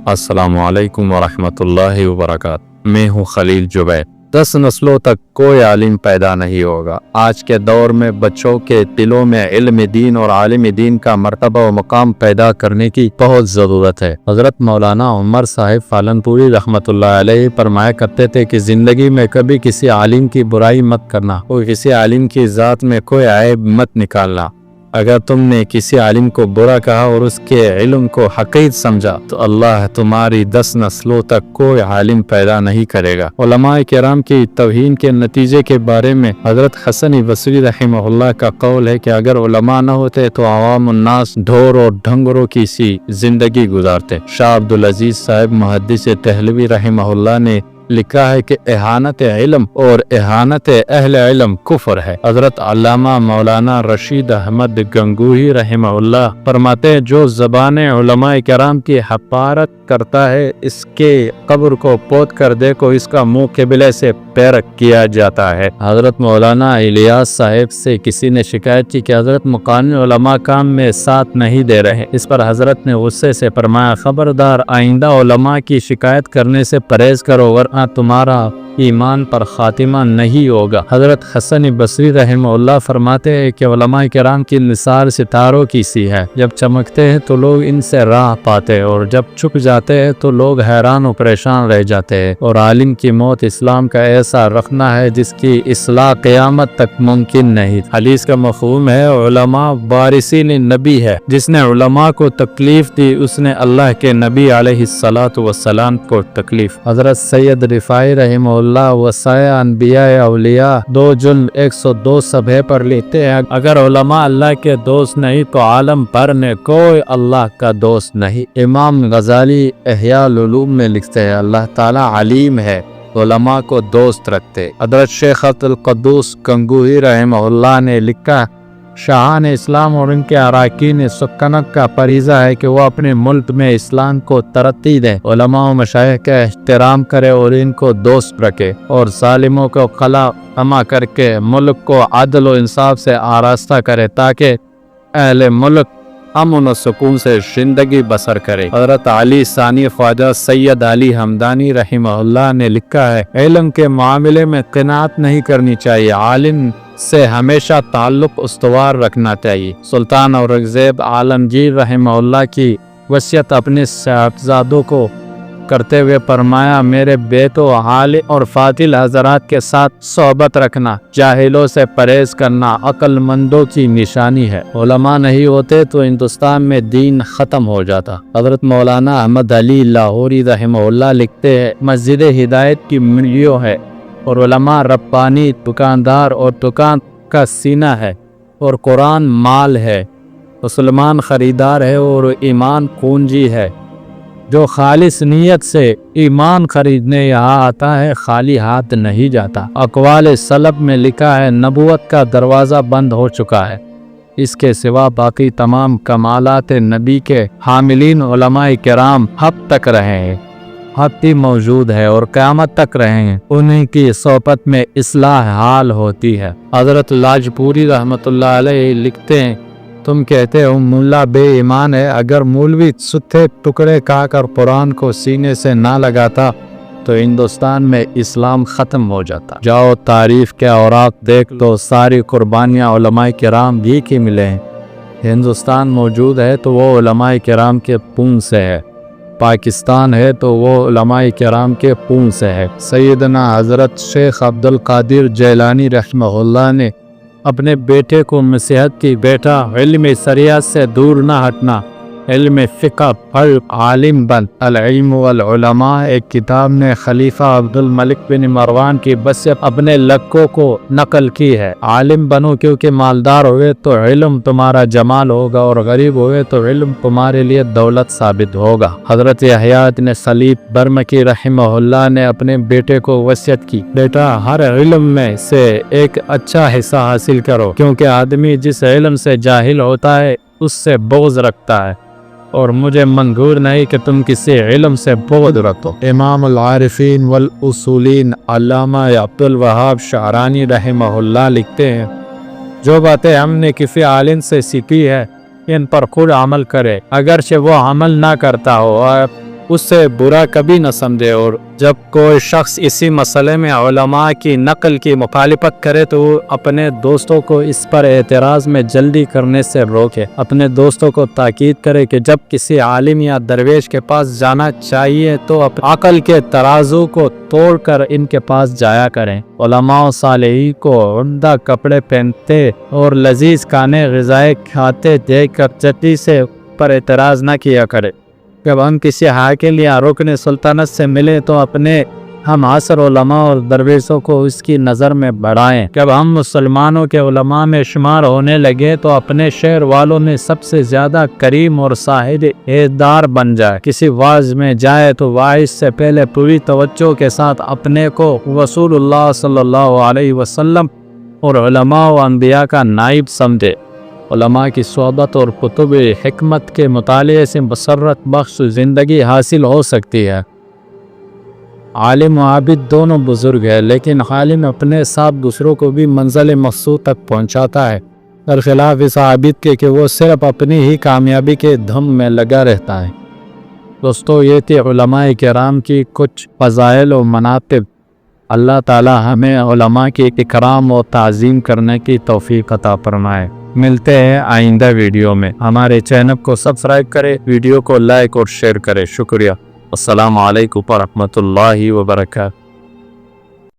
अस्सलाम वालेकुम वरहमतुल्लाहि वबरकातुहू। मैं हूँ खलील जुबैर। 10 नस्लों तक कोई आलिम पैदा नहीं होगा। आज के दौर में बच्चों के दिलों में इल्म दीन और आलिम दीन का मर्तबा व मकाम पैदा करने की बहुत ज़रूरत है। हज़रत मौलाना उमर साहिब पालनपुरी रहमतुल्लाह अलैहि फरमाया करते थे कि ज़िंदगी में कभी किसी आलिम की बुराई मत करना और किसी आलिम की ज़ात में कोई ऐब मत निकालना। अगर तुमने किसी आलिम को बुरा कहा और उसके इल्म को हकीर समझा तो अल्लाह तुम्हारी 10 नस्लों तक कोई आलिम पैदा नहीं करेगा। उलमाए किराम की तौहीन के नतीजे के बारे में हज़रत हसन बसरी रहमहुल्लाह का कौल है कि अगर उलमा न होते तो अवामुन्नास ढोर और ढंगरों की सी जिंदगी गुजारते। शाह अब्दुल अजीज साहिब मुहद्दिस दहलवी रहमहुल्लाह ने लिखा है कि एहानत इल्म और एहानत अहले इल्म कुफ्र है। हजरत अल्लामा मौलाना रशीद अहमद गंगूही रहमहुल्लाह फरमाते हैं, जो ज़बान उलमाए किराम की हक़ारत करता है इसके कब्र को पोत कर देखो, इसका मुंह क़िबले से पैरक किया जाता है। हजरत मौलाना इलियास साहिब से किसी ने शिकायत की कि हजरत मुकामी उलमा काम में साथ नहीं दे रहे। इस पर हजरत ने गुस्से से फरमाया, खबरदार आइंदा उलमा की शिकायत करने से परहेज करो वरना तुम्हारा ईमान पर खातिमा नहीं होगा। हजरत हसन बसरी रहमहुल्लाह फरमाते हैं कि उलमाए किराम की निसार सितारों की सी है, जब चमकते हैं तो लोग इनसे राह पाते हैं और जब छुप जाते हैं तो लोग हैरान और परेशान रह जाते हैं। और आलिम की मौत इस्लाम का ऐसा रखना है जिसकी इस्लाह क़यामत तक मुमकिन नहीं। हदीस का मफ़हूम है उलमा वारिसीन नबी है, जिसने उलमा को तकलीफ दी उसने अल्लाह के नबी अलैहिस्सलातु वस्सलाम को तकलीफ। हजरत सैयद रिफाई रहमहुल्लाह वसाया अनबिया औलिया 2 जुल्म 102 सफ़े पर लिखते हैं, अगर उलमा अल्लाह के दोस्त नहीं तो आलम पर ने कोई अल्लाह का दोस्त नहीं। इमाम गजाली इहयाउल उलूम में लिखते हैं, अल्लाह ताला अलीम है, उलमा को दोस्त रखते। हज़रत शेख अब्दुल क़ुद्दूस गंगूही रहमहुल्लाह ने लिखा, शाहान इस्लाम और उनके अराकीन सुकनत का फरीज़ा है कि वो अपने मुल्क में इस्लाम को तरक्की दें, उलमा व मशाइख का एहतराम करे और इनको दोस्त रखे और ज़ालिमों को खला अमा करके मुल्क को अदल व इंसाफ से आरास्ता करे ताकि अहले मुल्क अमन और सुकून से जिंदगी बसर करे। हज़रत अली सानी ख्वाजा सैयद अली हमदानी रहमहुल्लाह ने लिखा है, इल्म के मामले में क़नाअत नहीं करनी चाहिए, आलिम से हमेशा ताल्लुक़ उस्तवार रखना चाहिए। सुल्तान औरंगज़ेब आलमगीर रहमहुल्लाह की वसीयत अपने साहबजादों को करते हुए फरमाया, मेरे बेटो हाल और फातिल हजरात के साथ सोहबत रखना, जाहिलों से परहेज करना अक्लमंदों की निशानी है। उलमा नहीं होते तो हिंदुस्तान में दीन ख़त्म हो जाता। हज़रत मौलाना अहमद अली लाहौरी रहमहुल्लाह लिखते हैं, मस्जिद हिदायत की मीडियो है और उलमा रब्बानी दुकानदार और दुकान का सीना है और कुरान माल है, मुसलमान ख़रीदार है और ईमान पूंजी है। जो खालिस नीयत से ईमान खरीदने यहाँ आता है खाली हाथ नहीं जाता। अक़वाल सलब में लिखा है, नबूवत का दरवाज़ा बंद हो चुका है, इसके सिवा बाकी तमाम कमालात नबी के हामिलीन उलमाए किराम हब तक रहे हैं, हब भी मौजूद है और क़यामत तक रहेंगे। उन्हीं की सोहबत में इस्लाह हाल होती है। हज़रत लाजपूरी रहमतुल्लाह अलैहि लिखते हैं, तुम कहते हो मुल्ला बेईमान है, अगर मौलवी सुत्थे टुकड़े खाकर कुरान को सीने से ना लगाता तो हिंदुस्तान में इस्लाम ख़त्म हो जाता। जाओ तारीफ़ के औराक देख लो, सारी कुर्बानियाँ उलमाए किराम भी की मिले हैं। हिंदुस्तान मौजूद है तो वो उलमाए किराम के खून से है, पाकिस्तान है तो वो उलमाए किराम के खून से है। सैयदना हज़रत शेख अब्दुल कादिर जैलानी रहमहुल्लाह ने अपने बेटे को नसीहत की, बेटा इल्म शरियत से दूर ना हटना, इल्म फ़िक़ह पढ़, आलिम बन। अल-इल्म वल उलमा एक किताब ने खलीफा अब्दुल मलिक बिन मरवान की वसीयत अपने लड़कों को नकल की है, आलिम बनो क्योंकि मालदार हुए तो इल्म तुम्हारा जमाल होगा और गरीब हुए तो इल्म तुम्हारे लिए दौलत साबित होगा। हज़रत यहया इब्न सलीब बरमकी रहमहुल्लाह ने अपने बेटे को वसीयत की, बेटा हर इल्म में से एक अच्छा हिस्सा हासिल करो, क्योंकि आदमी जिस इल्म से जाहिल होता है उससे बोझ रखता है और मुझे मंजूर नहीं कि तुम किसी इल्म से बोझ रखो। इमाम अल-आरिफीन वल उसूलीन अल्लामा अब्दुल वहाब शारानी रहमहुल्लाह लिखते हैं, जो बातें हमने किसी आलिम से सीखी है इन पर खुद अमल करे, अगरचे वो अमल ना करता हो और उससे बुरा कभी न समझे, और जब कोई शख्स इसी मसले में उलमा की नकल की मुखालिफत करे तो वो अपने दोस्तों को इस पर एतराज़ में जल्दी करने से रोके। अपने दोस्तों को ताकीद करे कि जब किसी आलिम या दरवेश के पास जाना चाहिए तो अक़ल के तराजू को तोड़कर इनके पास जाया करें। उलमा और सालेही को उम्दा कपड़े पहनते और लजीज खाने ग़िज़ाएँ खाते देखकर जल्दी से पर एतराज़ न किया करे। जब हम किसी हाकिम या रुकन सुल्तानत से मिले तो अपने हम आसर उलमा और दरवेशों को उसकी नज़र में बढ़ाएं। जब हम मुसलमानों के उलमा में शुमार होने लगे तो अपने शहर वालों में सबसे ज़्यादा करीम और साहिब एदार बन जाए। किसी वाज में जाए तो वाइज से पहले पूरी तवज्जो के साथ अपने को रसूलुल्लाह सल्लल्लाहु अलैहि वसल्लम और उलमा व अंबिया का नाइब समझे। उलमा की सोहबत और कुतुब हिकमत के मुताले से मसरत बख्श ज़िंदगी हासिल हो सकती है। आलिम व आबिद दोनों बुज़ुर्ग है, लेकिन आलिम अपने साथ दूसरों को भी मंज़िल मक़सूद तक पहुँचाता है, बरखिलाफ़ इस आबिद के वो सिर्फ़ अपनी ही कामयाबी के धम में लगा रहता है। दोस्तों, ये थी उलमाए किराम की कुछ फ़ज़ाइल और मनाक़िब। अल्लाह ताला हमें उलमा की इकराम और ताज़ीम करने की तौफ़ीक़ अता फ़रमाए। मिलते हैं आइंदा वीडियो में। हमारे चैनल को सब्सक्राइब करें, वीडियो को लाइक और शेयर करें। शुक्रिया। अस्सलामु अलैकुम व रहमतुल्लाहि व बरकातहू।